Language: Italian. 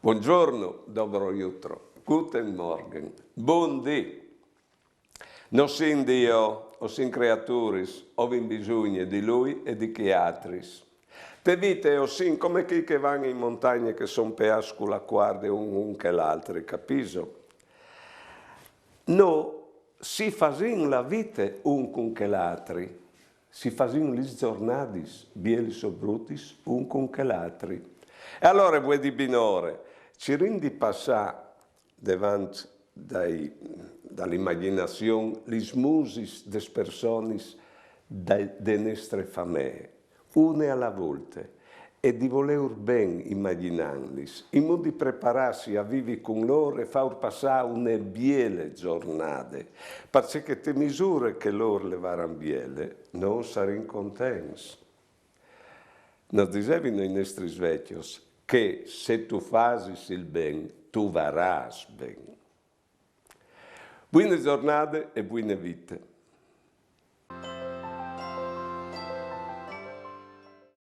Buongiorno, dobro jutro, guten Morgen, buondì. Non sin Dio, o sin creaturis, ovin bisogno di Lui e di chi altris. Te vite o sin come chi che vanno in montagna che son peascula guarde un che l'altro, capiso? No, si fasin la vite un con che l'altri, si fasin lis giornadis, bielis o brutis, un con che l'altri. E allora vuoi di binore, ci rendi passare davanti dall'immaginazione lis musis des personis de nostre famiglie, une alla volta, e di voler ben immaginarlis, in modo di prepararsi a vivere con loro e far passare una biele giornate, perché te misure che loro le varan biele non saranno contenti. Nos dicevano i nostri svecchios che se tu fasi il ben, tu varás ben. Buone giornate e buone vite.